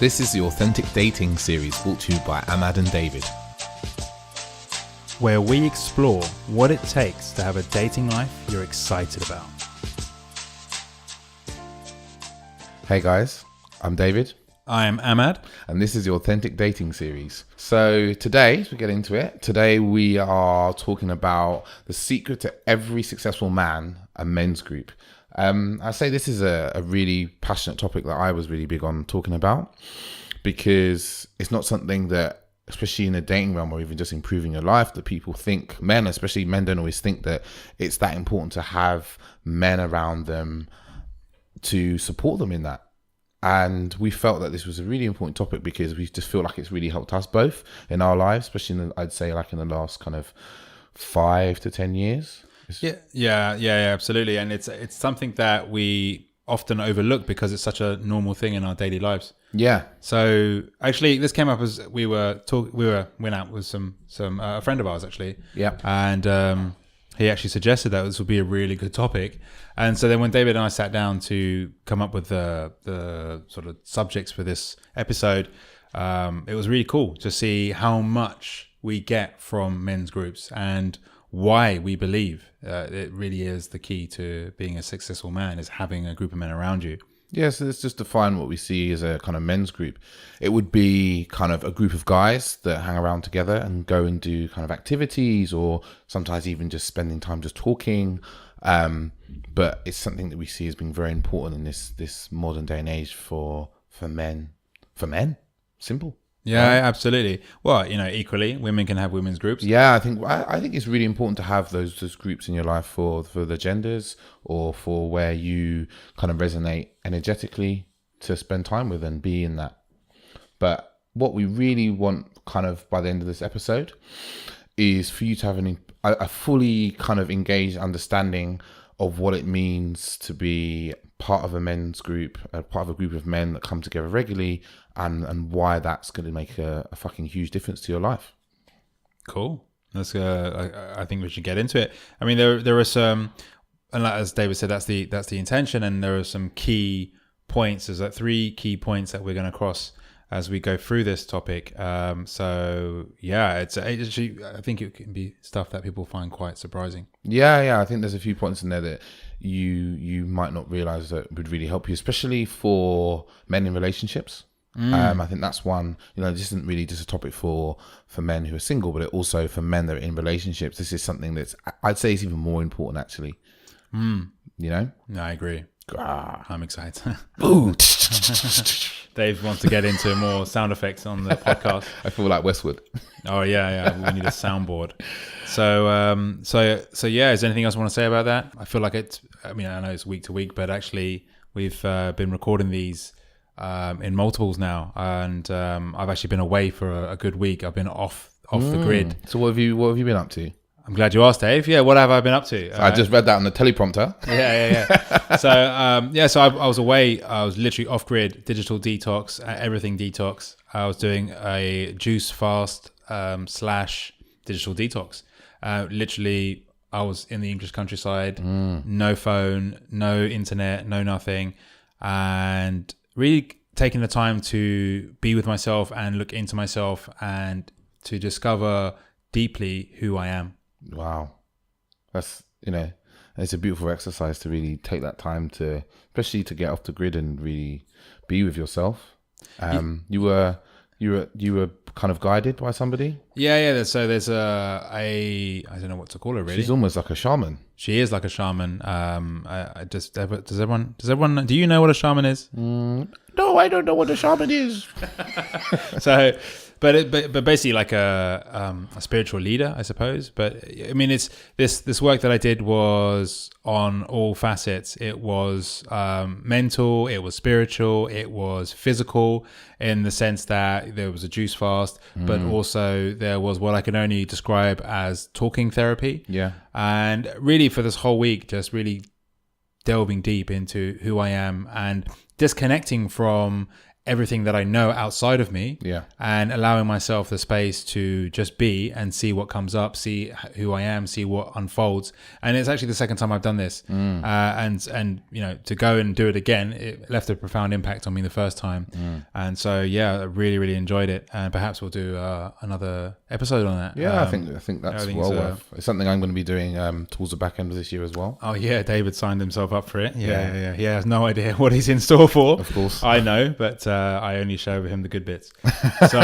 This is the Authentic Dating series brought to you by Ahmad and David, where we explore what it takes to have a dating life you're excited about. Hey guys, I'm David. I am Ahmad. And this is the Authentic Dating series. So today, as we get into it, today we are talking about the secret to every successful man, a men's group. I say this is a really passionate topic that I was really big on talking about, because it's not something that, especially in the dating realm or even just improving your life, that people think, especially men don't always think that it's that important to have men around them to support them in that. And we felt that this was a really important topic because we just feel like it's really helped us both in our lives, especially I'd say like in the last kind of 5 to 10 years. Yeah, absolutely. And it's something that we often overlook because it's such a normal thing in our daily lives. Yeah. So actually, this came up as we went out with a friend of ours actually. Yeah. And he actually suggested that this would be a really good topic. And so then when David and I sat down to come up with the sort of subjects for this episode, it was really cool to see how much we get from men's groups and why we believe it really is the key to being a successful man, is having a group of men around you. Yeah, so let's just define what we see as a kind of men's group. It would be kind of a group of guys that hang around together and go and do kind of activities, or sometimes even just spending time just talking. But it's something that we see as being very important in this modern day and age for men. For men, simple. Yeah, right? Absolutely. Well, equally, women can have women's groups. Yeah, I think it's really important to have those groups in your life for the genders, or for where you kind of resonate energetically to spend time with and be in that. But what we really want kind of by the end of this episode is for you to have a fully kind of engaged understanding of what it means to be part of a men's group, part of a group of men that come together regularly, and why that's going to make a fucking huge difference to your life. Cool. That's I think we should get into it. I mean, there are some, and as David said, that's the intention, and there are some key points. There's like 3 key points that we're going to cross as we go through this topic. So yeah, it's actually, I think it can be stuff that people find quite surprising. Yeah. I think there's a few points in there that you might not realize that would really help you, especially for men in relationships. I think that's one, this isn't really just a topic for men who are single, but also for men that are in relationships. This is something that's, I'd say, is even more important actually. No, I agree. I'm excited. Ooh. Dave wants to get into more sound effects on the podcast. I feel like Westwood. Oh yeah. We need a soundboard. So yeah. Is there anything else you want to say about that? I feel like I know it's week to week, but actually we've been recording these in multiples now, and I've actually been away for a good week. I've been off the grid. So what have you been up to? I'm glad you asked, Dave. Yeah, what have I been up to? I just read that on the teleprompter. Yeah. So I was away. I was literally off grid, digital detox, everything detox. I was doing a juice fast / digital detox. Literally, I was in the English countryside, no phone, no internet, no nothing, and really taking the time to be with myself and look into myself and to discover deeply who I am. Wow. That's, it's a beautiful exercise to really take that time to, especially to get off the grid and really be with yourself. You were kind of guided by somebody? Yeah. So there's I don't know what to call her really. She's almost like a shaman. She is like a shaman. Does everyone, do you know what a shaman is? No, I don't know what a shaman is. So, but basically like a spiritual leader, I suppose. But I mean, it's this work that I did was on all facets. It was mental, it was spiritual, it was physical, in the sense that there was a juice fast, but also there was what I can only describe as talking therapy. Yeah. And really for this whole week, just really delving deep into who I am and disconnecting from everything that I know outside of me, Yeah. and allowing myself the space to just be and see what comes up, see who I am, see what unfolds. And it's actually the second time I've done this, and you know, to go and do it again, it left a profound impact on me the first time. And so I really enjoyed it, and perhaps we'll do another episode on that. Yeah, I think that's well worth. It's something I'm going to be doing towards the back end of this year as well. Oh yeah, David signed himself up for it. Yeah. He has no idea what he's in store for. Of course, I know, but I only show him the good bits. So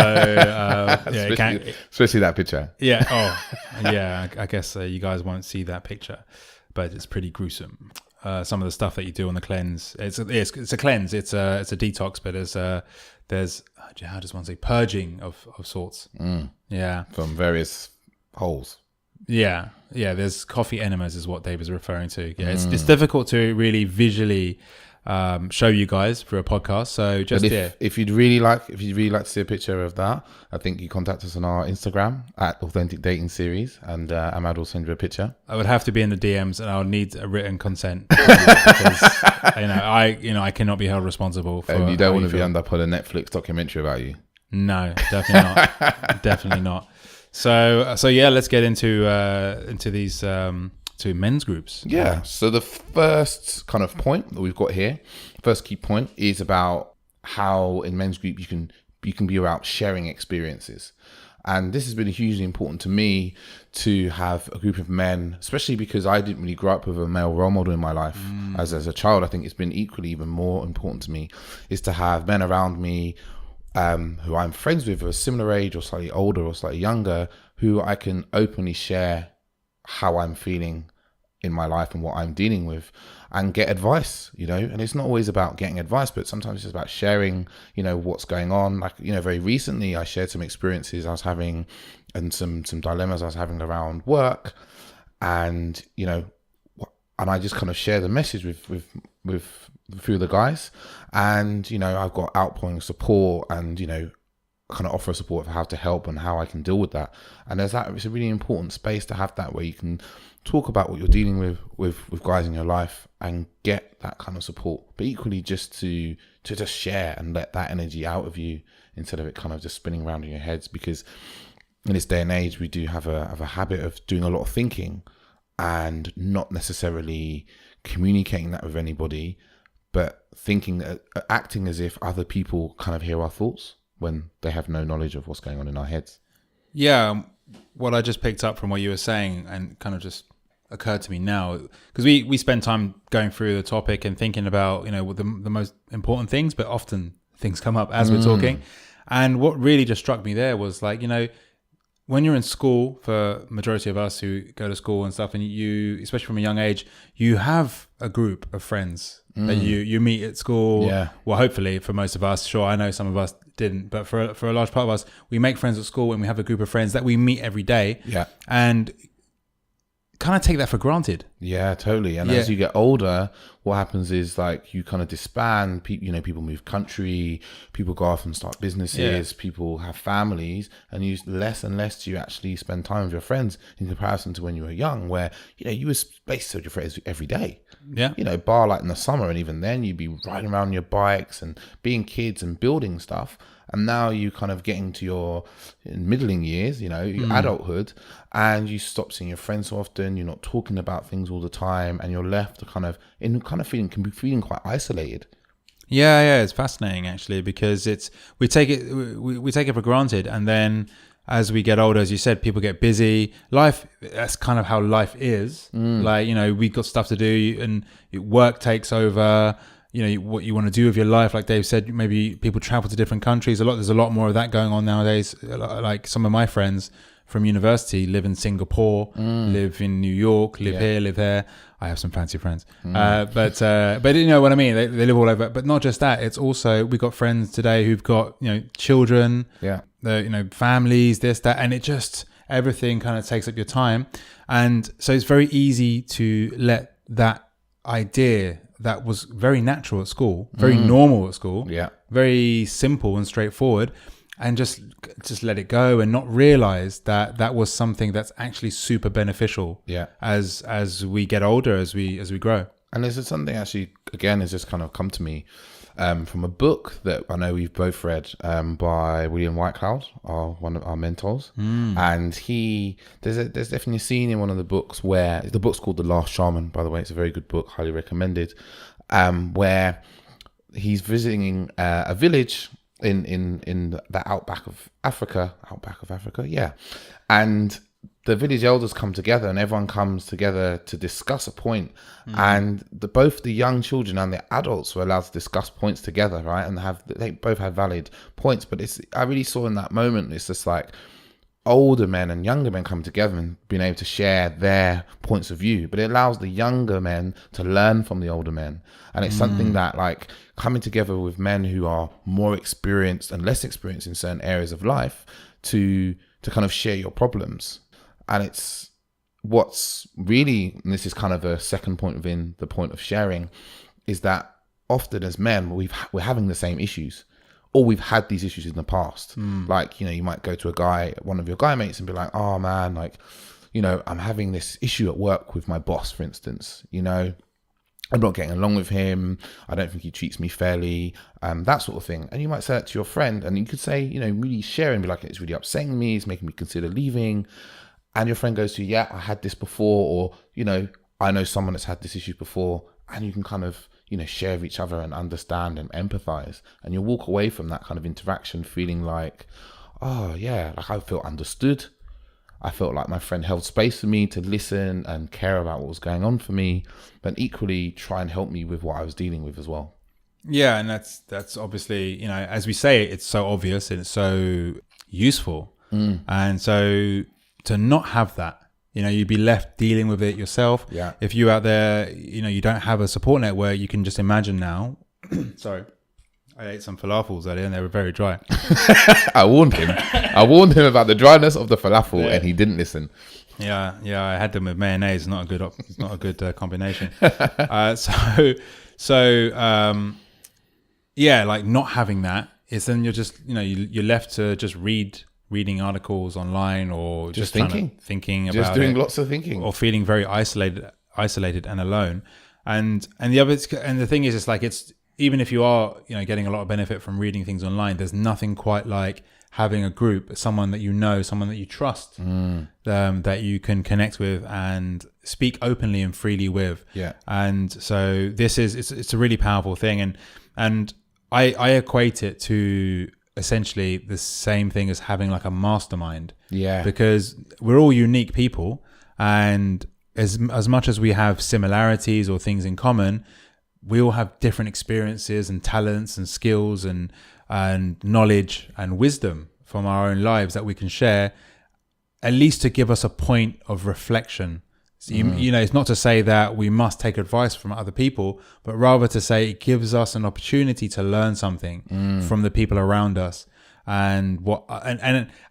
especially that picture. Yeah. Oh, yeah. I guess you guys won't see that picture, but it's pretty gruesome. Some of the stuff that you do on the cleanse. It's a cleanse. It's a detox, but there's how does one say, purging of sorts. Yeah. From various holes. Yeah. There's coffee enemas is what Dave is referring to. Yeah. It's difficult to really visually show you guys for a podcast. So just if you'd really like to see a picture of that, I think you contact us on our Instagram at Authentic Dating Series, and Ahmad will send you a picture. I would have to be in the DMs, and I'll need a written consent because I cannot be held responsible for. And you don't want to end up on a Netflix documentary about you. No, definitely not. Definitely not. So yeah, let's get into these. To men's groups. Yeah. So the first kind of point that we've got here, first key point, is about how in men's group you can be about sharing experiences. And this has been hugely important to me to have a group of men, especially because I didn't really grow up with a male role model in my life. As a child, I think it's been equally even more important to me is to have men around me who I'm friends with, of a similar age or slightly older or slightly younger, who I can openly share how I'm feeling in my life and what I'm dealing with, and get advice, and it's not always about getting advice, but sometimes it's just about sharing, what's going on. Like, very recently I shared some experiences I was having and some dilemmas I was having around work, and, and I just kind of share the message with a few of the guys, and, I've got outpouring support and, kind of offer support for how to help and how I can deal with that. And it's a really important space to have that, where you can talk about what you're dealing with guys in your life and get that kind of support, but equally just to just share and let that energy out of you instead of it kind of just spinning around in your heads. Because in this day and age, we do have a habit of doing a lot of thinking and not necessarily communicating that with anybody, but acting as if other people kind of hear our thoughts when they have no knowledge of what's going on in our heads. Yeah, what I just picked up from what you were saying and kind of just occurred to me now, because we spend time going through the topic and thinking about, the most important things, but often things come up as we're talking. And what really just struck me there was like, when you're in school, for majority of us who go to school and stuff, and you, especially from a young age, you have a group of friends that you meet at school. Yeah. Well, hopefully for most of us, sure, I know some of us didn't, but for a large part of us, we make friends at school and we have a group of friends that we meet every day. Yeah. And kind of take that for granted. Yeah, totally. And as you get older, what happens is like you kind of disband. People move country, people go off and start businesses, people have families, and less and less do you actually spend time with your friends in comparison to when you were young, where you were basically with your friends every day. Yeah. Bar like in the summer, and even then you'd be riding around on your bikes and being kids and building stuff. And now you kind of getting to your middling years, your adulthood, and you stop seeing your friends so often. You're not talking about things all the time, and you're left feeling quite isolated. Yeah, it's fascinating actually, because we take it for granted, and then as we get older, as you said, people get busy. Life, that's kind of how life is. Like, we've got stuff to do, and work takes over. What you want to do with your life, like Dave said, maybe people travel to different countries. There's a lot more of that going on nowadays. Like some of my friends from university live in Singapore, live in New York, live here, live there. I have some fancy friends, but you know what I mean. They live all over. But not just that. It's also, we've got friends today who've got children, families, this, that, and it just, everything kind of takes up your time, and so it's very easy to let that idea that was very natural at school, very normal at school, very simple and straightforward, and just let it go and not realize that was something that's actually super beneficial as we get older, as we grow. And this is something actually, again, has just kind of come to me. from a book that I know we've both read by William Whitecloud, one of our mentors. And there's definitely a scene in one of the books where, the book's called The Last Shaman, by the way. It's a very good book, highly recommended, where he's visiting a village in the outback of Africa, yeah. And the village elders come together and everyone comes together to discuss a point. And both the young children and the adults were allowed to discuss points together, right? And they both had valid points. But I really saw in that moment, it's just like older men and younger men come together and being able to share their points of view. But it allows the younger men to learn from the older men. And it's something that, like, coming together with men who are more experienced and less experienced in certain areas of life to kind of share your problems. And it's what's really, and this is kind of a second point within the point of sharing, is that often as men, we're having the same issues, or we've had these issues in the past. Like, you might go to one of your guy mates and be like, oh man, like, I'm having this issue at work with my boss, for instance, I'm not getting along with him. I don't think he treats me fairly, that sort of thing. And you might say that to your friend, and you could say, really share and be like, it's really upsetting me. It's making me consider leaving. And your friend goes to you, yeah, I had this before, or, I know someone that's had this issue before, and you can kind of, share with each other and understand and empathize. And you'll walk away from that kind of interaction feeling like, oh yeah, like I felt understood. I felt like my friend held space for me to listen and care about what was going on for me, but equally try and help me with what I was dealing with as well. Yeah, and that's obviously, as we say, it's so obvious and it's so useful. And so to not have that, you'd be left dealing with it yourself. Yeah. If you out there, you don't have a support network, you can just imagine now. Sorry, I ate some falafels earlier and they were very dry. I warned him about the dryness of the falafel, and he didn't listen. Yeah, I had them with mayonnaise. It's not a good combination. Like not having that is then you're just you're left to just reading articles online, or just thinking about just doing lots of thinking, or feeling very isolated and alone. And the thing is, it's like, it's, even if you are getting a lot of benefit from reading things online, there's nothing quite like having a group, someone that someone that you trust, that you can connect with and speak openly and freely with. Yeah. And so it's a really powerful thing, and I equate it to essentially the same thing as having like a mastermind. Yeah. Because we're all unique people, and as much as we have similarities or things in common, we all have different experiences and talents and skills and knowledge and wisdom from our own lives that we can share, at least to give us a point of reflection. So it's not to say that we must take advice from other people, but rather to say it gives us an opportunity to learn something from the people around us, and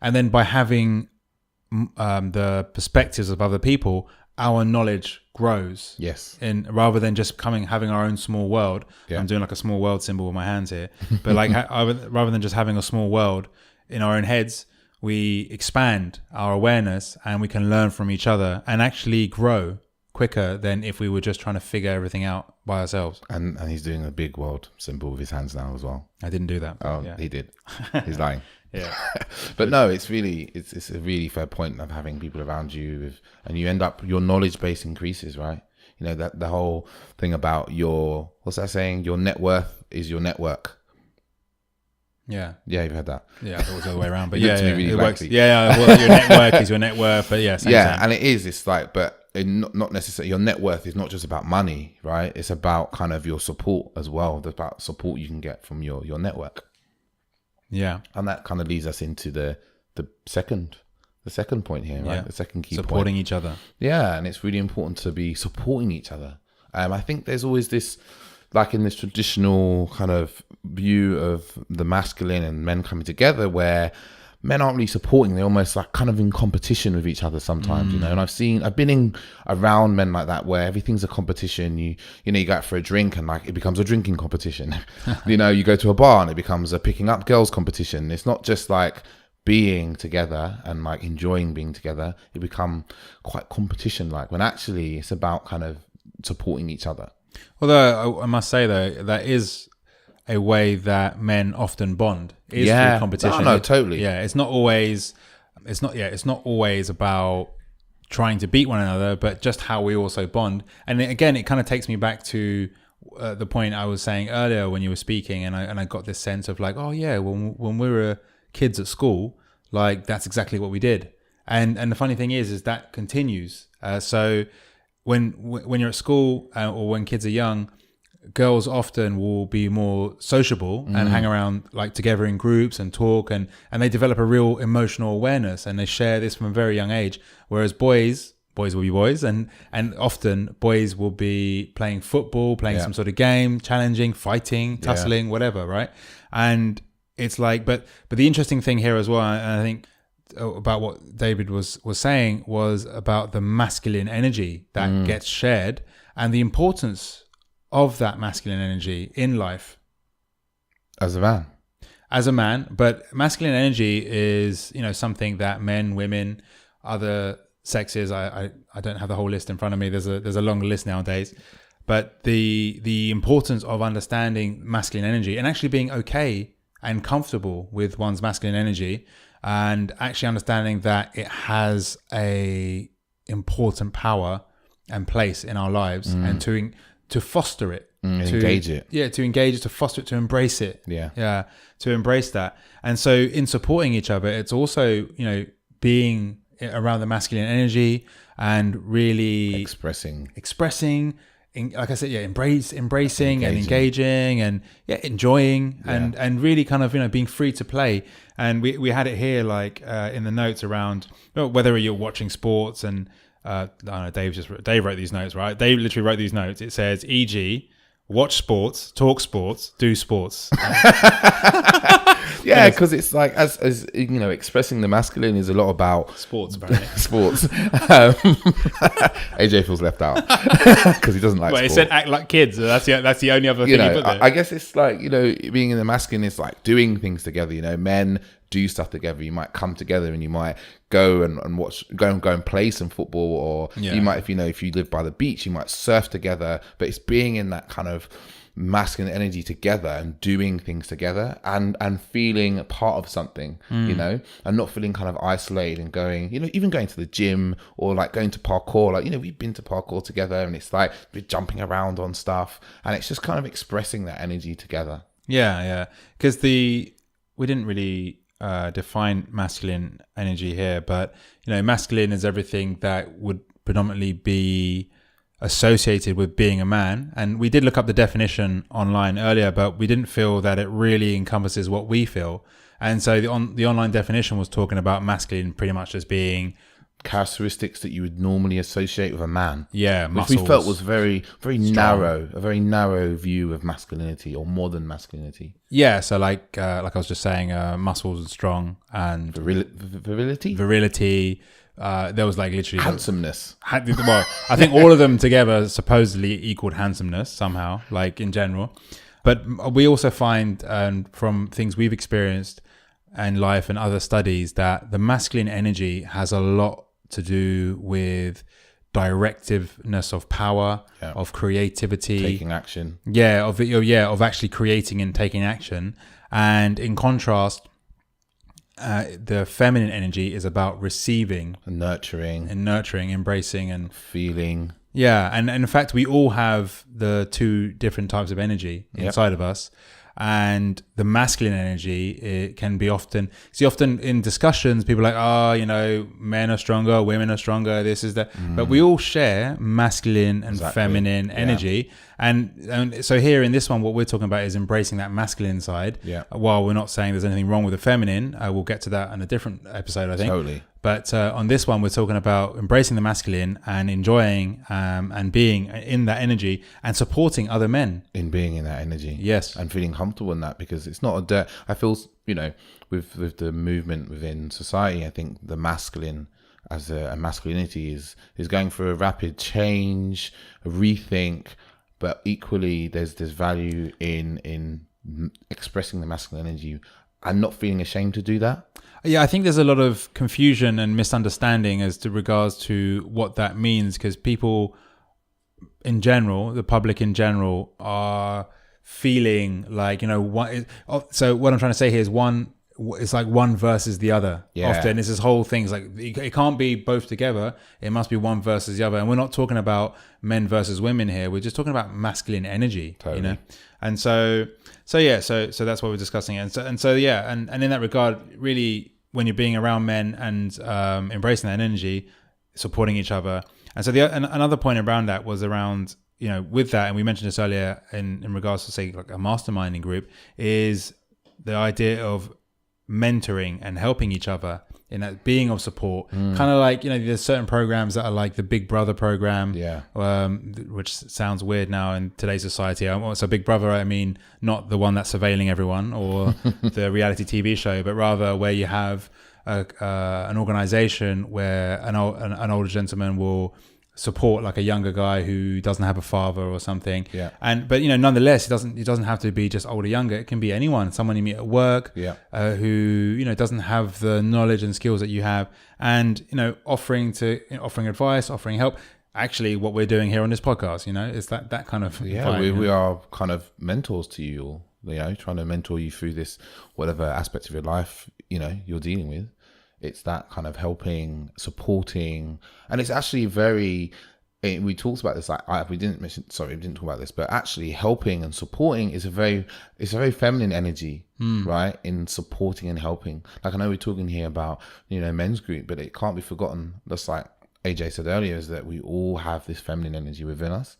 then by having the perspectives of other people, our knowledge grows. Yes. And rather than just having our own small world. Yeah. I'm doing like a small world symbol with my hands here, but like rather than just having a small world in our own heads, we expand our awareness and we can learn from each other and actually grow quicker than if we were just trying to figure everything out by ourselves. And he's doing a big world symbol with his hands now as well. I didn't do that. Oh, yeah. He did. He's lying. Yeah. But no, it's a really fair point of having people around you and you end up, your knowledge base increases, right? That the whole thing about what's that saying? Your net worth is your network. Yeah. Yeah, you've heard that. Yeah, I thought it was the other way around, but really it works. blankly. Yeah, well, your network is your net worth, but yeah, same. And it is. It's like, but not necessarily. Your net worth is not just about money, right? It's about kind of your support as well. It's about support you can get from your network. Yeah, and that kind of leads us into the second point here, right? Yeah. The second key point. Supporting each other. Yeah, and it's really important to be supporting each other. I think there's always this, like in this traditional kind of view of the masculine and men coming together, where men aren't really supporting, they're almost like kind of in competition with each other sometimes, and I've been around men like that where everything's a competition. You go out for a drink and like it becomes a drinking competition. You go to a bar and it becomes a picking up girls competition. It's not just like being together and like enjoying being together. It become quite competition like, when actually it's about kind of supporting each other. Although I must say though, that is a way that men often bond is through competition. No, totally. It's not always about trying to beat one another, but just how we also bond. And again, it kind of takes me back to the point I was saying earlier when you were speaking, and I got this sense of like, oh yeah, when we were kids at school, like that's exactly what we did. And the funny thing is that continues. So when you're at school or when kids are young, girls often will be more sociable and hang around like together in groups and talk, and they develop a real emotional awareness, and they share this from a very young age. Whereas boys will be boys, and often boys will be playing football, playing some sort of game, challenging, fighting, tussling, whatever, right? And it's like, but the interesting thing here as well, and I think about what David was saying, was about the masculine energy that gets shared and the importance of that masculine energy in life. As a man. But masculine energy is, something that men, women, other sexes, I don't have the whole list in front of me. There's a long list nowadays. But the importance of understanding masculine energy and actually being okay and comfortable with one's masculine energy, and actually understanding that it has a important power and place in our lives, and to foster it, to engage it. Yeah, to engage it, to foster it, to embrace it. Yeah, to embrace that. And so in supporting each other, it's also, being around the masculine energy and really expressing, like I said, embracing and engaging and enjoying and really kind of, being free to play. And we had it here, like in the notes around whether you're watching sports and, I don't know, Dave wrote these notes, right? Dave literally wrote these notes. It says, e.g., watch sports, talk sports, do sports. Yeah, because it's like, as expressing the masculine is a lot about sports, apparently. Sports. AJ feels left out because he doesn't like sport. It said act like kids. That's the only other thing you put there. I guess it's like, being in the masculine is like doing things together. Men do stuff together. You might come together and you might go and go and play some football, or you might, if you live by the beach, you might surf together. But it's being in that kind of masculine energy together and doing things together and feeling part of something, and not feeling kind of isolated and going, even going to the gym or like going to parkour, like, we've been to parkour together and it's like we're jumping around on stuff and it's just kind of expressing that energy together. Yeah. Because we didn't really define masculine energy here, but masculine is everything that would predominantly be associated with being a man. And we did look up the definition online earlier, but we didn't feel that it really encompasses what we feel. And so the online definition was talking about masculine pretty much as being characteristics that you would normally associate with a man. Yeah, which we felt was very, very narrow, a very narrow view of masculinity or modern masculinity. Yeah, so like I was just saying, muscles and strong and virility. There was like literally handsomeness. Well, I think all of them together supposedly equaled handsomeness somehow, like in general. But we also find from things we've experienced in life and other studies that the masculine energy has a lot to do with directiveness of power, of creativity, taking action. Of actually creating and taking action. And in contrast, the feminine energy is about receiving and nurturing, embracing and feeling. Yeah, and in fact, we all have the two different types of energy inside of us. And the masculine energy, it can be often in discussions, people are like, men are stronger, women are stronger, this is that. But we all share masculine and feminine energy. And so here in this one, what we're talking about is embracing that masculine side. Yeah. While we're not saying there's anything wrong with the feminine, we'll get to that in a different episode, I think. Totally. But on this one, we're talking about embracing the masculine and enjoying and being in that energy and supporting other men. In being in that energy. Yes. And feeling comfortable in that, because it's not I feel, with the movement within society, I think the masculine as a masculinity is going through a rapid change, a rethink, but equally there's value in expressing the masculine energy and not feeling ashamed to do that. Yeah, I think there's a lot of confusion and misunderstanding as to regards to what that means, because people in general, the public in general, are feeling like, so what I'm trying to say here is it's like one versus the other. Often it's this whole thing. It's like it can't be both together. It must be one versus the other. And we're not talking about men versus women here. We're just talking about masculine energy. Totally. And so that's what we're discussing. And in that regard, really, when you're being around men and embracing that energy, supporting each other. And so another point around that was around, with that, and we mentioned this earlier in regards to, say, like a masterminding group, is the idea of mentoring and helping each other in that being of support. Kind of like, there's certain programs that are like the Big Brother program, which sounds weird now in today's society. So Big Brother, I mean, not the one that's surveilling everyone or the reality TV show, but rather where you have an organization where an older gentleman will support like a younger guy who doesn't have a father or something. But nonetheless, it doesn't have to be just older, younger. It can be anyone, someone you meet at work, who doesn't have the knowledge and skills that you have, and offering advice, offering help. Actually, what we're doing here on this podcast, is that kind of vibe, we are kind of mentors to you all. Trying to mentor you through this whatever aspect of your life you're dealing with. It's that kind of helping, supporting, and it's actually we talked about this. We didn't talk about this, but actually helping and supporting is a very feminine energy, right? In supporting and helping. Like, I know we're talking here about, men's group, but it can't be forgotten. Just like AJ said earlier, is that we all have this feminine energy within us,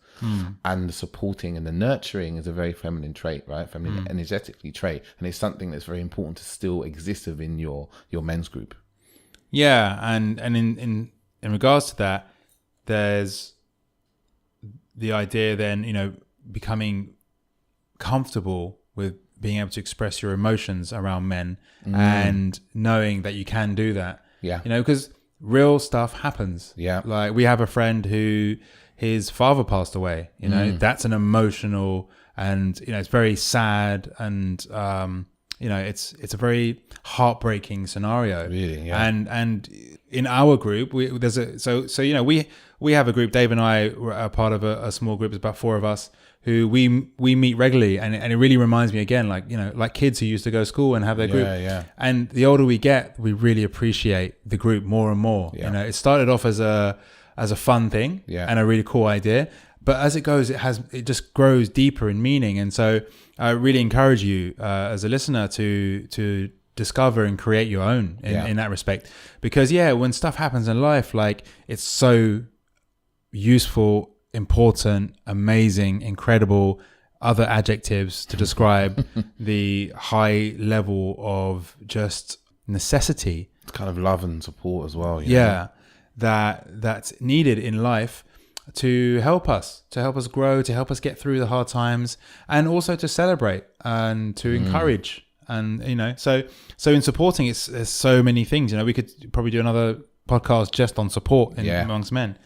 and the supporting and the nurturing is a very feminine trait, right? Feminine energetically trait, and it's something that's very important to still exist within your men's group. Yeah, and in regards to that, there's the idea then, becoming comfortable with being able to express your emotions around men and knowing that you can do that. Yeah. Because real stuff happens. Yeah. Like, we have a friend who his father passed away, that's an emotional and, it's very sad and, it's a very heartbreaking scenario. Really, yeah. And in our group, we have a group. Dave and I are part of a small group. It's about 4 of us who we meet regularly, and it really reminds me again, like kids who used to go to school and have their group. Yeah. And the older we get, we really appreciate the group more and more. Yeah. It started off as a fun thing and a really cool idea, but as it goes, it just grows deeper in meaning. And so I really encourage you as a listener to discover and create your own in that respect, because when stuff happens in life, like, it's so useful, important, amazing, incredible, other adjectives to describe the high level of just necessity. It's kind of love and support as well. That's needed in life to help us grow, to help us get through the hard times, and also to celebrate and to encourage. And so in supporting, there's so many things. We could probably do another podcast just on support amongst men.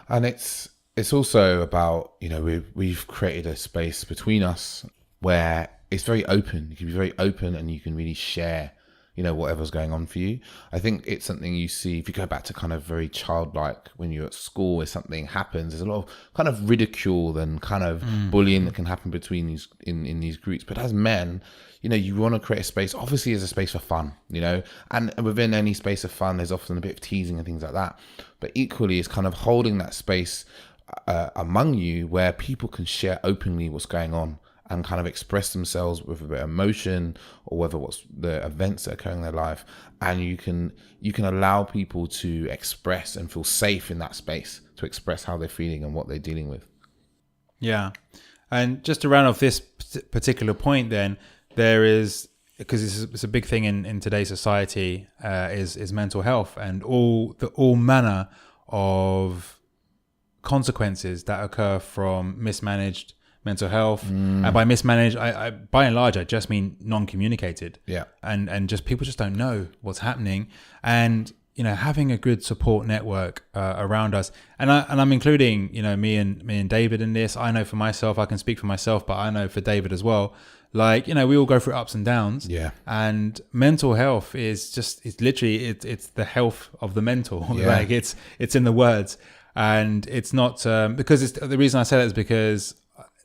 And it's also about, we've created a space between us where it's very open. You can be very open and you can really share, whatever's going on for you. I think it's something you see if you go back to kind of very childlike when you're at school, if something happens, there's a lot of kind of ridicule and kind of bullying that can happen between these in these groups. But as men, you want to create a space. Obviously, there's a space for fun, and within any space of fun, there's often a bit of teasing and things like that. But equally, it's kind of holding that space among you where people can share openly what's going on and kind of express themselves with a bit of emotion, or whether what's the events that are occurring in their life, and you can allow people to express and feel safe in that space to express how they're feeling and what they're dealing with. Yeah, and just to round off this particular point, then there is, because it's a big thing in today's society, is mental health and all manner of consequences that occur from mismanaged mental health. And by mismanaged, I by and large, I just mean non-communicated. Yeah. And just people just don't know what's happening. And, having a good support network around us. And I'm including, me and David in this. I know for myself, I can speak for myself, but I know for David as well. Like, we all go through ups and downs. Yeah. And mental health is just, it's literally, it's the health of the mental. Yeah. Like, it's in the words. And it's not, because the reason I say that is because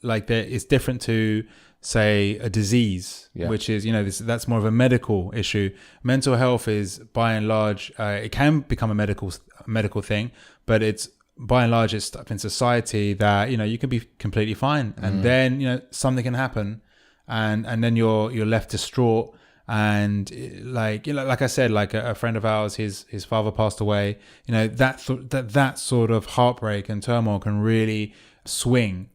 like it's different to say a disease, which is, that's more of a medical issue. Mental health is by and large, it can become a medical thing, but it's by and large, it's stuff in society that, you can be completely fine. And then, something can happen and then you're left distraught. And like I said, like a friend of ours, his father passed away, that sort of heartbreak and turmoil can really swing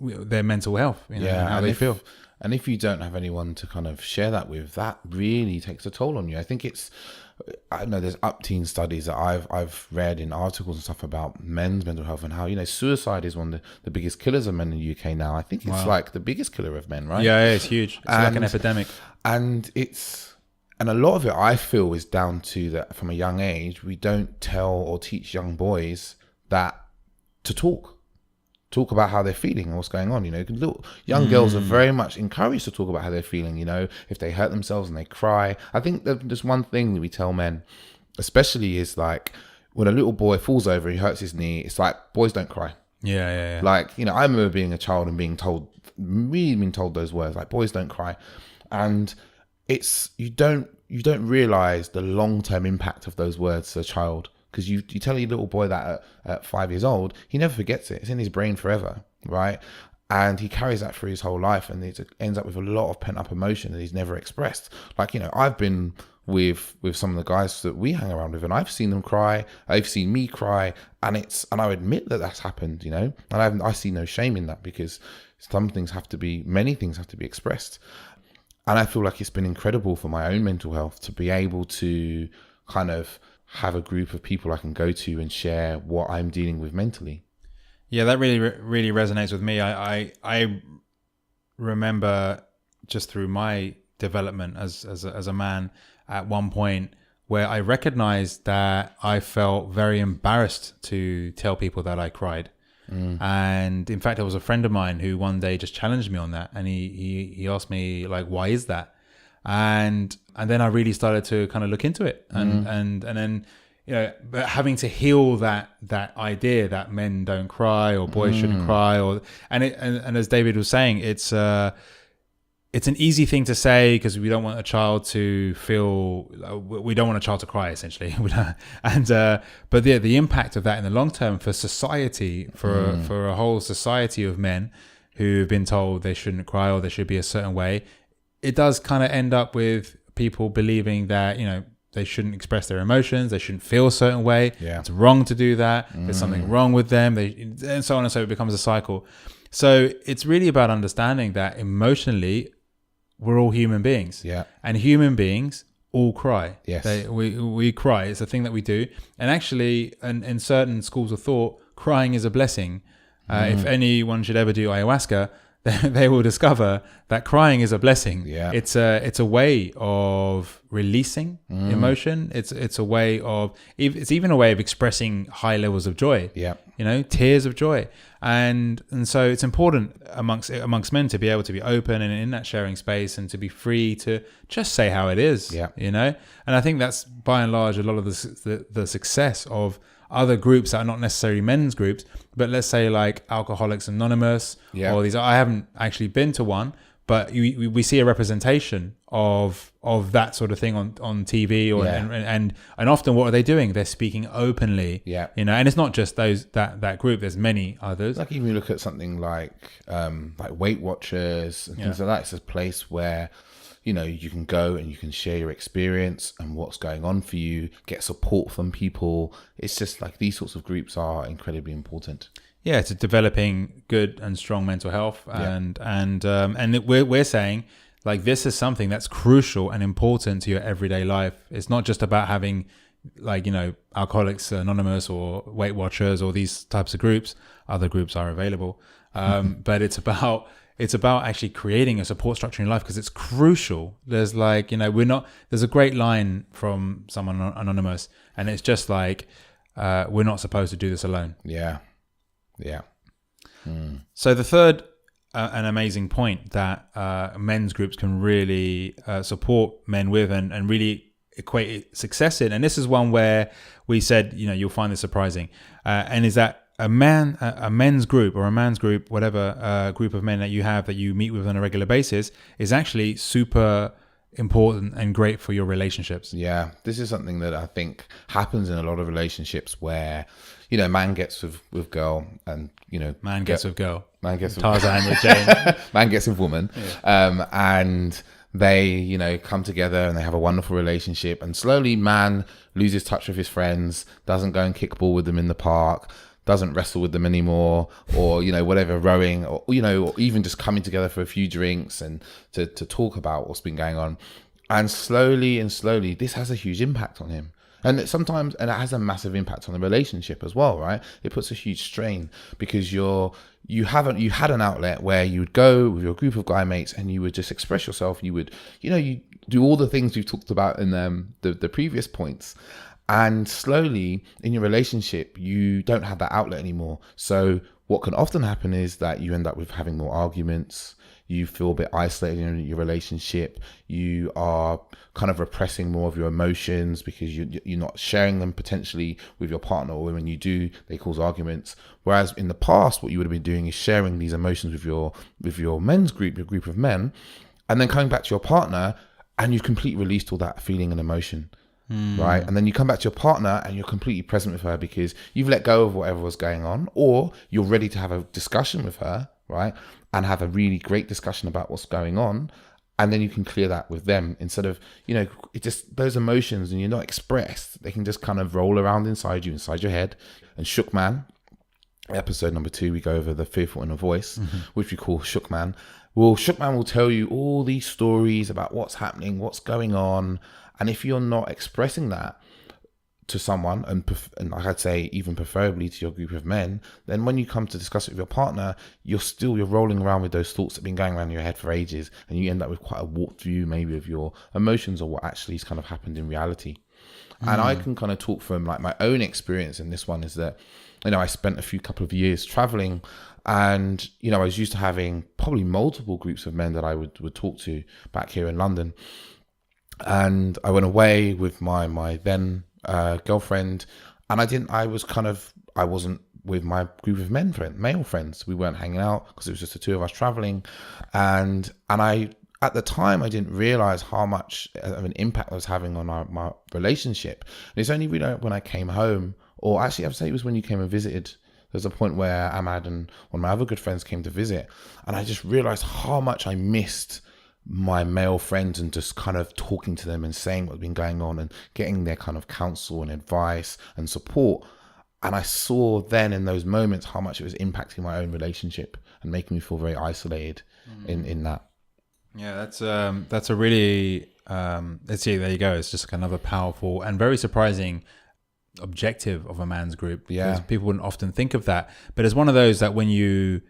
their mental health, and how they feel. And if you don't have anyone to kind of share that with, that really takes a toll on you. I know there's upteen studies that I've read in articles and stuff about men's mental health and how, suicide is one of the biggest killers of men in the UK now. I think it's like the biggest killer of men, right? Yeah, it's huge. It's like an epidemic. And a lot of it, I feel, is down to that from a young age, we don't tell or teach young boys that to talk about how they're feeling and what's going on. Little young girls are very much encouraged to talk about how they're feeling. If they hurt themselves and they cry. I think that there's one thing that we tell men, especially, is like when a little boy falls over, he hurts his knee. It's like, boys don't cry. Yeah. Like, I remember being a child and being told those words, like, boys don't cry. And it's you don't realize the long-term impact of those words to a child. Because you tell your little boy that at 5 years old, he never forgets it. It's in his brain forever, right? And he carries that through his whole life, and it ends up with a lot of pent-up emotion that he's never expressed. Like, I've been with some of the guys that we hang around with, and I've seen them cry. They've seen me cry, and I admit that that's happened, and I see no shame in that, because many things have to be expressed. And I feel like it's been incredible for my own mental health to be able to kind of have a group of people I can go to and share what I'm dealing with mentally. Yeah, that really, really resonates with me. I remember just through my development as a man at one point where I recognized that I felt very embarrassed to tell people that I cried. And in fact, there was a friend of mine who one day just challenged me on that, and he asked me, like, why is that? And then I really started to kind of look into it, and then but having to heal that idea that men don't cry or boys shouldn't cry, and as David was saying, it's an easy thing to say because we don't want a child to cry, essentially. But the impact of that in the long term for society, for a whole society of men who've been told they shouldn't cry or they should be a certain way, it does kind of end up with people believing that, they shouldn't express their emotions, they shouldn't feel a certain way. Yeah. It's wrong to do that. There's something wrong with them. And so on and so it becomes a cycle. So it's really about understanding that emotionally, we're all human beings. Yeah. And human beings all cry. Yes. We cry. It's a thing that we do. And actually, in certain schools of thought, crying is a blessing. If anyone should ever do ayahuasca, they will discover that crying is a blessing. Yeah. It's a way of releasing emotion. It's a way of, it's even a way of expressing high levels of joy. Yeah. Tears of joy. And so it's important amongst men to be able to be open and in that sharing space and to be free to just say how it is. Yeah. And I think that's by and large a lot of the success of other groups that are not necessarily men's groups, but let's say like Alcoholics Anonymous, or these. I haven't actually been to one, but we see a representation of that sort of thing on TV, and often what are they doing? They're speaking openly. Yeah, and it's not just that group. There's many others. Like even you look at something like Weight Watchers and things like that. It's a place where you can go and you can share your experience and what's going on for you, get support from people. It's just like these sorts of groups are incredibly important. Yeah, to developing good and strong mental health. And we're saying like this is something that's crucial and important to your everyday life. It's not just about having like, Alcoholics Anonymous or Weight Watchers or these types of groups. Other groups are available. But it's about actually creating a support structure in your life because it's crucial. There's like, there's a great line from someone anonymous, and it's just like, we're not supposed to do this alone. Yeah. Yeah. So the third, an amazing point that men's groups can really support men with and really equate success in. And this is one where we said, you'll find this surprising. And is that a men's group or a man's group, whatever group of men that you have that you meet with on a regular basis is actually super important and great for your relationships. Yeah, this is something that I think happens in a lot of relationships where, you know, man gets with girl, and you know, man gets with girl, man gets with Tarzan with Jane, man gets with woman, and they, you know, come together and they have a wonderful relationship, and slowly man loses touch with his friends, doesn't go and kick ball with them in the park, doesn't wrestle with them anymore, or, you know, whatever, rowing, or, you know, or even just coming together for a few drinks and to talk about what's been going on. And slowly, this has a huge impact on him. And it has a massive impact on the relationship as well, right? It puts a huge strain because you had an outlet where you would go with your group of guy mates and you would just express yourself. You would, you know, you do all the things we've talked about in the previous points. And slowly in your relationship, you don't have that outlet anymore. So what can often happen is that you end up with having more arguments. You feel a bit isolated in your relationship. You are kind of repressing more of your emotions because you're not sharing them potentially with your partner, or when you do, they cause arguments. Whereas in the past, what you would have been doing is sharing these emotions with your men's group, your group of men, and then coming back to your partner, and you've completely released all that feeling and emotion. Right, and then you come back to your partner and you're completely present with her because you've let go of whatever was going on, or you're ready to have a discussion with her, right, and have a really great discussion about what's going on, and then you can clear that with them instead of, you know, it just, those emotions, and you're not expressed, they can just kind of roll around inside your head. And Shook Man, episode number 2, we go over the fearful inner voice, which we call Shook Man. Well, Shook Man will tell you all these stories about what's happening, what's going on. And if you're not expressing that to someone, and I'd say even preferably to your group of men, then when you come to discuss it with your partner, you're rolling around with those thoughts that have been going around in your head for ages, and you end up with quite a warped view maybe of your emotions or what actually has kind of happened in reality. And I can kind of talk from like my own experience in this one is that, you know, I spent a couple of years traveling, and, you know, I was used to having probably multiple groups of men that I would talk to back here in London. And I went away with my then girlfriend, and I wasn't with my group of male friends. We weren't hanging out because it was just the two of us traveling. And I, at the time, I didn't realize how much of an impact I was having on my relationship. And it's only really when I came home, or actually I'd say it was when you came and visited. There's a point where Ahmad and one of my other good friends came to visit, and I just realized how much I missed my male friends and just kind of talking to them and saying what's been going on and getting their kind of counsel and advice and support. And I saw then in those moments how much it was impacting my own relationship and making me feel very isolated in that. Yeah, that's a really let's see, there you go. It's just like another powerful and very surprising objective of a man's group. Yeah, because people wouldn't often think of that, but it's one of those that when you,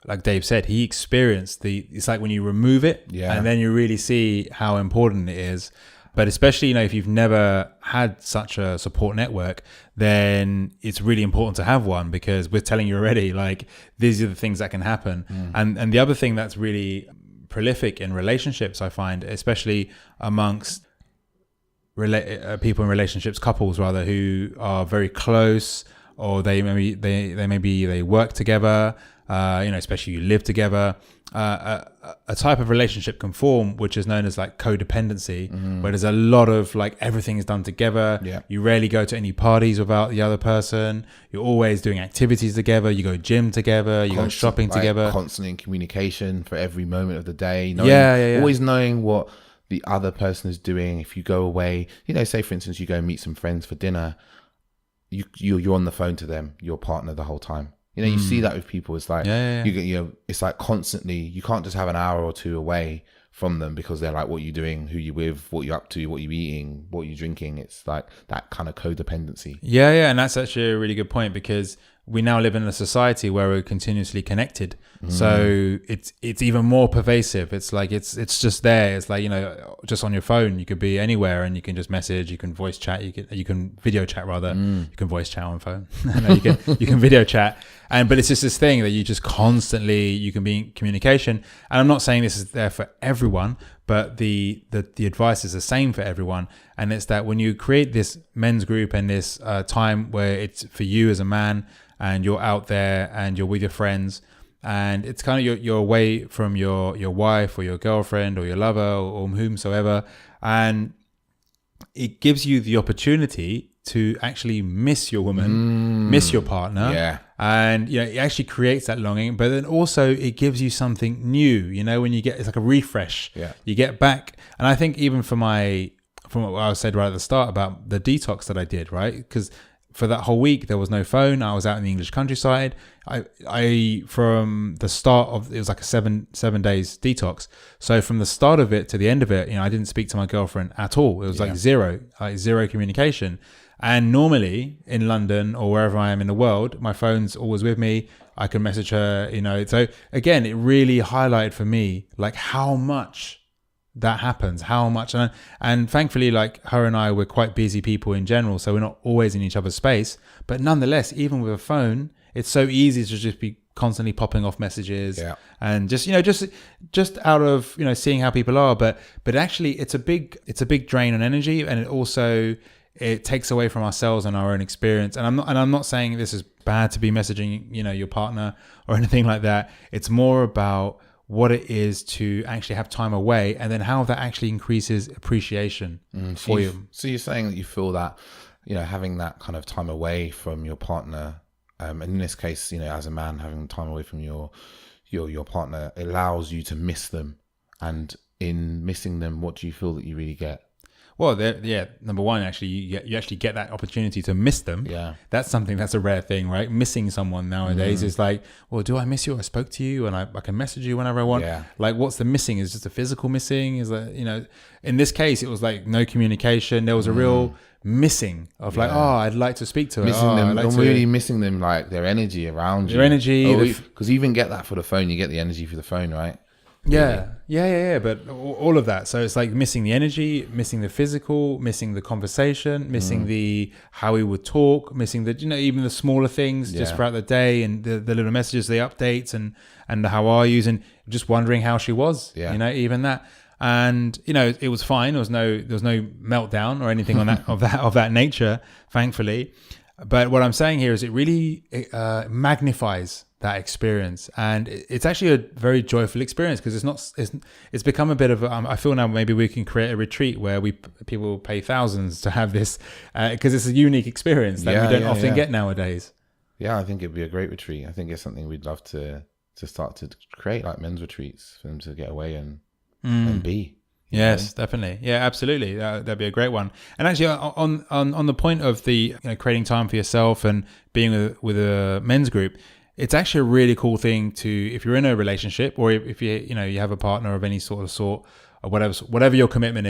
like Dave said, he experienced it's like when you remove it, and then you really see how important it is. But especially, you know, if you've never had such a support network, then it's really important to have one, because we're telling you already, like, these are the things that can happen. And the other thing that's really prolific in relationships, I find, especially amongst people in relationships, couples rather, who are very close, or they work together, you know, especially you live together, a type of relationship can form which is known as like codependency, where there's a lot of like everything is done together. You rarely go to any parties without the other person. You're always doing activities together. You go gym together, you go shopping together, constantly in communication for every moment of the day, always knowing what the other person is doing. If you go away, you know, say for instance you go and meet some friends for dinner, you're on the phone to them, your partner, the whole time. You know, you see that with people. It's like, you know, it's like constantly, you can't just have an hour or two away from them because they're like, what are you doing? Who you with? What you up to? What you eating? What you drinking? It's like that kind of codependency. Yeah. And that's actually a really good point, because we now live in a society where we're continuously connected. So it's even more pervasive. It's like, it's just there. It's like, you know, just on your phone, you could be anywhere and you can just message, you can voice chat, you can video chat rather. You can voice chat on phone. No, you can video chat. But it's just this thing that you just constantly, you can be in communication. And I'm not saying this is there for everyone, but the advice is the same for everyone. And it's that when you create this men's group and this time where it's for you as a man, and you're out there and you're with your friends, and it's kind of you're away from your wife or your girlfriend or your lover or whomsoever, and it gives you the opportunity to actually miss your woman, miss your partner. Yeah. And, it actually creates that longing, but then also it gives you something new, when you get, it's like a refresh. Yeah. You get back. And I think even from what I said right at the start about the detox that I did, right? Because for that whole week, there was no phone. I was out in the English countryside. I from the start of, it was like a seven days detox. So from the start of it to the end of it, I didn't speak to my girlfriend at all. It was like zero communication. And normally in London or wherever I am in the world, my phone's always with me. I can message her, So again, it really highlighted for me, like how much that happens, how much. And thankfully, like her and I, we're quite busy people in general. So we're not always in each other's space. But nonetheless, even with a phone, it's so easy to just be constantly popping off messages and just out of, seeing how people are. But actually it's a big drain on energy, and it takes away from ourselves and our own experience. And I'm not saying this is bad to be messaging, your partner or anything like that. It's more about what it is to actually have time away, and then how that actually increases appreciation for you. So you're saying that you feel that, having that kind of time away from your partner, and in this case, as a man, having time away from your partner allows you to miss them. And in missing them, what do you feel that you really get? Well, number one, actually, you actually get that opportunity to miss them. Yeah. That's something that's a rare thing, right? Missing someone nowadays is like, well, do I miss you? I spoke to you and I can message you whenever I want. Yeah. Like, what's the missing? Is just a physical missing? Is that, in this case, it was like no communication. There was a real missing of like, I'd like to speak to her. Missing them, I'm really missing them, like their energy around you. Their energy. Because you even get that for the phone. You get the energy for the phone, right? Yeah. But all of that. So it's like missing the energy, missing the physical, missing the conversation, missing the how we would talk, missing the even the smaller things just throughout the day, and the little messages, the updates, and the how are yous, and just wondering how she was. Even that. And it was fine. There was no meltdown or anything on that of that nature, thankfully. But what I'm saying here is it really magnifies that experience, and it's actually a very joyful experience, because it's become a bit of I feel now maybe we can create a retreat where people pay thousands to have this, because it's a unique experience that we don't often get nowadays. I think it'd be a great retreat. I think it's something we'd love to start to create, like men's retreats for them to get away and be. Yes, definitely. Yeah, absolutely. That'd be a great one. And actually, on the point of the creating time for yourself and being with a men's group, it's actually a really cool thing to, if you're in a relationship, or if you have a partner of any sort, or whatever your commitment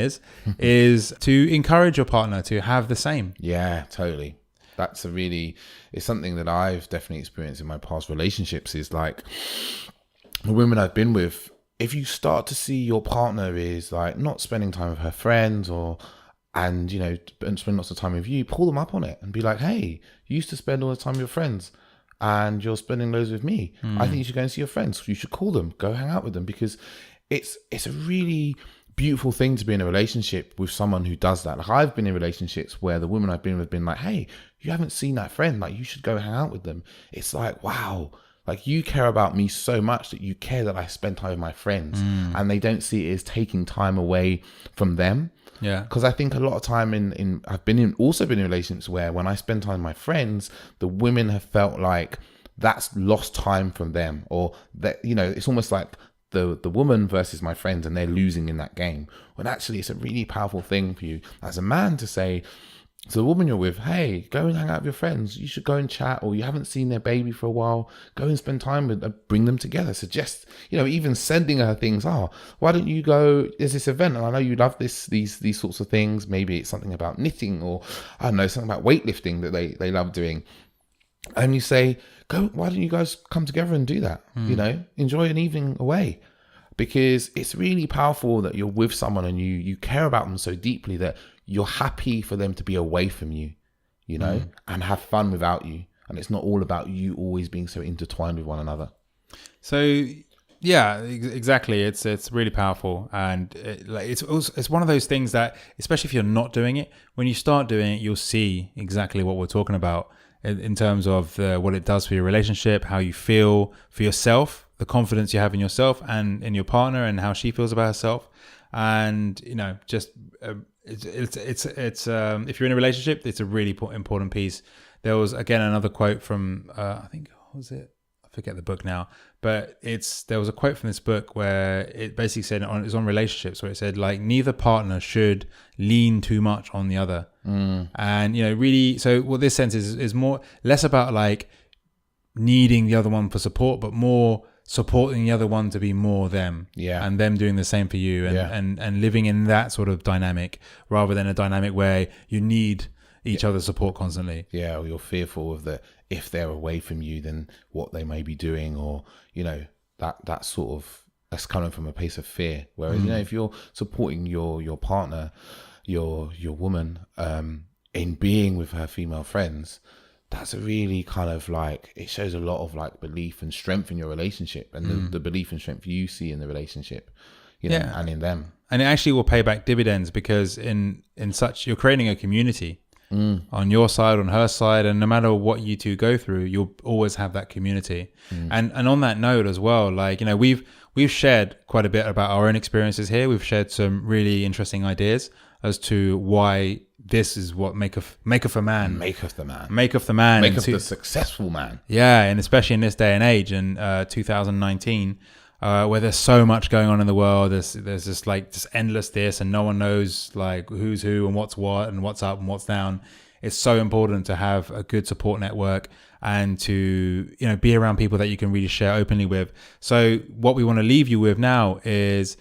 is to encourage your partner to have the same. Yeah, totally. It's something that I've definitely experienced in my past relationships. Is like the women I've been with. If you start to see your partner is like not spending time with her friends and spend lots of time with you, pull them up on it and be like, hey, you used to spend all the time with your friends and you're spending loads with me. I think you should go and see your friends. You should call them, go hang out with them, because it's a really beautiful thing to be in a relationship with someone who does that. Like, I've been in relationships where the women I've been with have been like, hey, you haven't seen that friend, like you should go hang out with them. It's like, wow. Like, you care about me so much that you care that I spend time with my friends, and they don't see it as taking time away from them. Yeah. Because I think a lot of time I've been in relationships where when I spend time with my friends, the women have felt like that's lost time from them, or that, it's almost like the woman versus my friends, and they're losing in that game. When actually it's a really powerful thing for you as a man to say to the woman you're with, hey, go and hang out with your friends. You should go and chat, or you haven't seen their baby for a while. Go and spend time with them, bring them together. Suggest, even sending her things. Why don't you go? There's this event, and I know you love these sorts of things. Maybe it's something about knitting, or I don't know, something about weightlifting that they love doing. And you say, go. Why don't you guys come together and do that? Enjoy an evening away. Because it's really powerful that you're with someone and you care about them so deeply that you're happy for them to be away from you, and have fun without you. And it's not all about you always being so intertwined with one another. So, Yeah, exactly. It's really powerful, and it's one of those things that, especially if you're not doing it, when you start doing it, you'll see exactly what we're talking about in terms of what it does for your relationship, how you feel for yourself, the confidence you have in yourself and in your partner, and how she feels about herself, and just it's if you're in a relationship, it's a really important piece. There was again another quote from I think, what was it? Forget the book now, but there was a quote from this book where it basically said it was on relationships, where it said like neither partner should lean too much on the other. And really, so what this sense is more less about like needing the other one for support, but more supporting the other one to be more them, and them doing the same for you, and living in that sort of dynamic rather than a dynamic where you need each other's support constantly. Yeah, or you're fearful of if they're away from you, then what they may be doing, or that sort of, that's coming from a place of fear. Whereas if you're supporting your partner, your woman, in being with her female friends, that's a really kind of like, it shows a lot of like belief and strength in your relationship, and the belief and strength you see in the relationship, and in them. And it actually will pay back dividends, because in such, you're creating a community. On your side, on her side, and no matter what you two go through, you'll always have that community. And on that note as well, like we've shared quite a bit about our own experiences here. We've shared some really interesting ideas as to why this is what maketh a man, maketh the man, maketh the successful man. Yeah, and especially in this day and age, in 2019. Where there's so much going on in the world, there's just like just endless this, and no one knows like who's who and what's what and what's up and what's down. It's so important to have a good support network, and to be around people that you can really share openly with. So what we want to leave you with now is,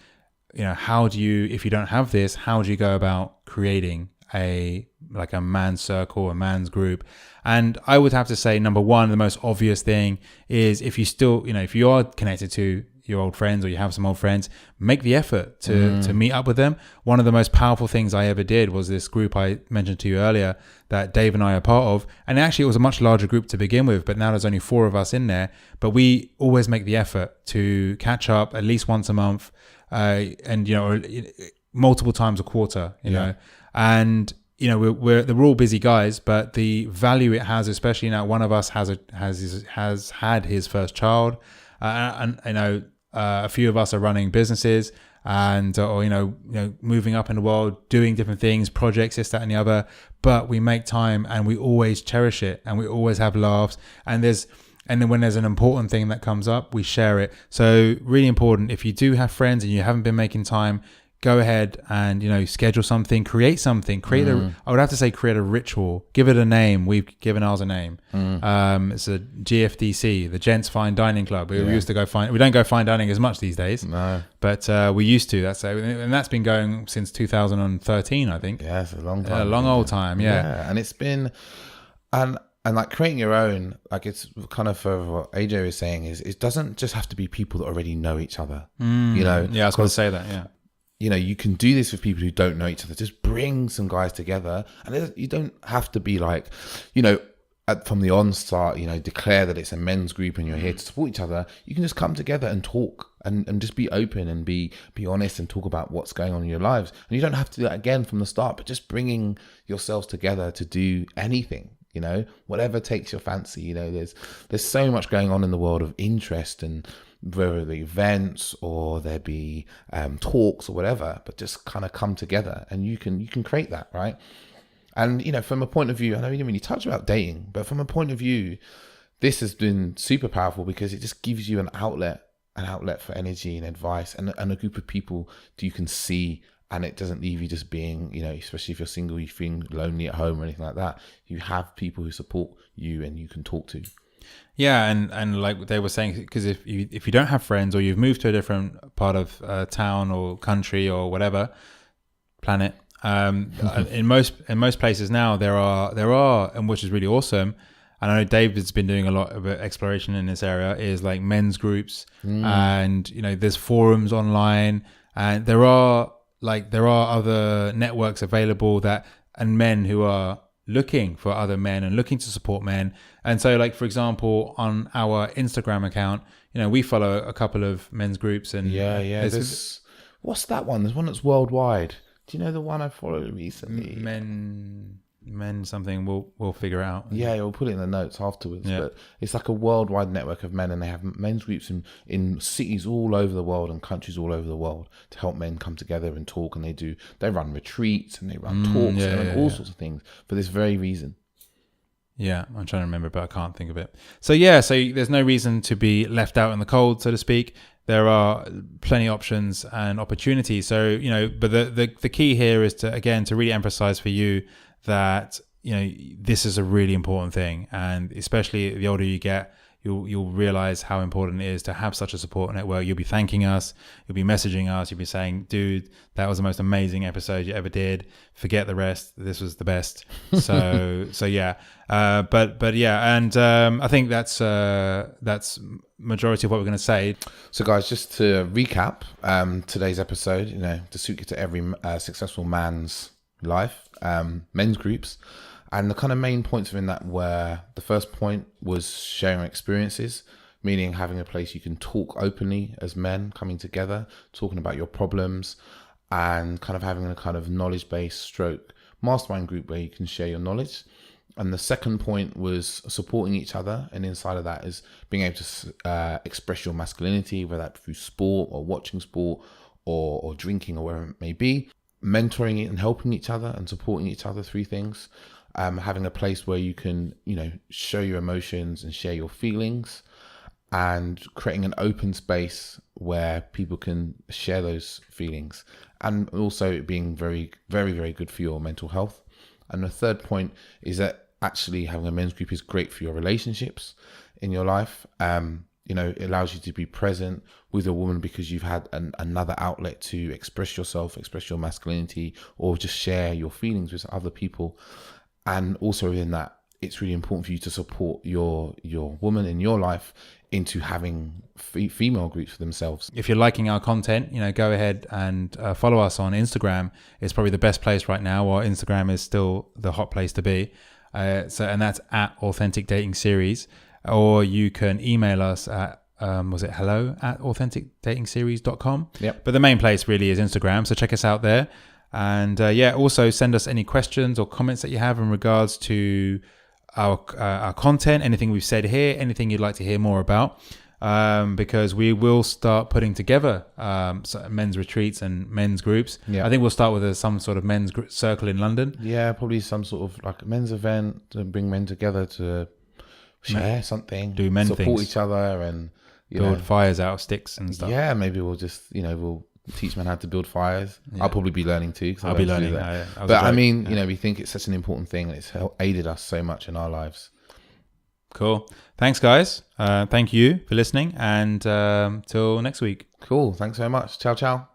how do you, if you don't have this, how do you go about creating a man's circle, a man's group? And I would have to say, number one, the most obvious thing is, if you still, if you are connected to your old friends, or you have some old friends, make the effort to meet up with them. One of the most powerful things I ever did was this group I mentioned to you earlier that Dave and I are part of. And actually it was a much larger group to begin with, but now there's only 4 of us in there. But we always make the effort to catch up at least once a month, and multiple times a quarter, you know. And we're all busy guys, but the value it has, especially now one of us has had his first child, and a few of us are running businesses, and moving up in the world, doing different things, projects, this, that, and the other. But we make time, and we always cherish it, and we always have laughs. And then when there's an important thing that comes up, we share it. So really important. If you do have friends and you haven't been making time, go ahead and schedule something, create something, I would have to say create a ritual, give it a name. We've given ours a name. It's a GFDC, the Gents Fine Dining Club. We used to we don't go fine dining as much these days, but we used to. That's been going since 2013, I think. Yeah, it's a long time. A long old time. Yeah. And it's been, and like creating your own, like it's kind of for what AJ was saying, is it doesn't just have to be people that already know each other. Yeah, I was going to say that. Yeah. You can do this with people who don't know each other. Just bring some guys together, and you don't have to be like, from the onstart, declare that it's a men's group and you're here to support each other. You can just come together and talk and just be open and be honest and talk about what's going on in your lives. And you don't have to do that again from the start, but just bringing yourselves together to do anything, whatever takes your fancy. There's so much going on in the world of interest, and whether the events or there be talks or whatever, but just kind of come together, and you can create that, right? And from a point of view, I know you didn't really touch about dating, but from a point of view, this has been super powerful, because it just gives you an outlet for energy and advice, and a group of people that you can see, and it doesn't leave you just being, especially if you're single, you feeling lonely at home or anything like that. You have people who support you and you can talk to. Yeah, and like they were saying, because if you don't have friends, or you've moved to a different part of town or country or whatever planet, in most places now there are, and which is really awesome. And I know David's been doing a lot of exploration in this area, is like men's groups, and there's forums online, and there are other networks available and men who are looking for other men and looking to support men. And so, like, for example, on our Instagram account, we follow a couple of men's groups. And what's that one? There's one that's worldwide. Do you know the one I followed recently? Men something. We'll figure it out. Yeah, we'll put it in the notes afterwards. Yeah. But it's like a worldwide network of men, and they have men's groups in cities all over the world and countries all over the world to help men come together and talk. And they run retreats and they run talks and all sorts of things for this very reason. Yeah, I'm trying to remember, but I can't think of it. So there's no reason to be left out in the cold, so to speak. There are plenty of options and opportunities. So, but the key here is to really emphasize for you that, this is a really important thing. And especially the older you get, you'll realize how important it is to have such a support network. You'll be thanking us. You'll be messaging us. You'll be saying, dude, that was the most amazing episode you ever did. Forget the rest. This was the best. So yeah. But yeah. And I think that's majority of what we're going to say. So guys, just to recap today's episode, the secret to every successful man's life, men's groups. And the kind of main points within that were, the first point was sharing experiences, meaning having a place you can talk openly as men coming together, talking about your problems, and kind of having a kind of knowledge-based stroke mastermind group where you can share your knowledge. And the second point was supporting each other. And inside of that is being able to express your masculinity, whether that through sport or watching sport or drinking or wherever it may be. Mentoring and helping each other and supporting each other through things. Having a place where you can, show your emotions and share your feelings, and creating an open space where people can share those feelings, and also being very, very, very good for your mental health. And the third point is that actually having a men's group is great for your relationships in your life. It allows you to be present with a woman because you've had another outlet to express yourself, express your masculinity, or just share your feelings with other people. And also within that, it's really important for you to support your woman in your life into having female groups for themselves. If you're liking our content, go ahead and follow us on Instagram. It's probably the best place right now, or Instagram is still the hot place to be. And that's at Authentic Dating Series. Or you can email us at hello@authenticdatingseries.com. Yep. But the main place really is Instagram. So check us out there. And also send us any questions or comments that you have in regards to our content, anything we've said here, anything you'd like to hear more about, because we will start putting together men's retreats and men's groups. Yeah. I think we'll start with some sort of men's circle in London. Yeah, probably some sort of like a men's event to bring men together to share something, do men support things, each other, and build fires out of sticks and stuff. Yeah, maybe we'll just we'll teach men how to build fires. Yeah. I'll probably be learning too. I'll be learning. We think it's such an important thing, and it's aided us so much in our lives. Cool. Thanks, guys. Thank you for listening, and till next week. Cool. Thanks very much. Ciao, ciao.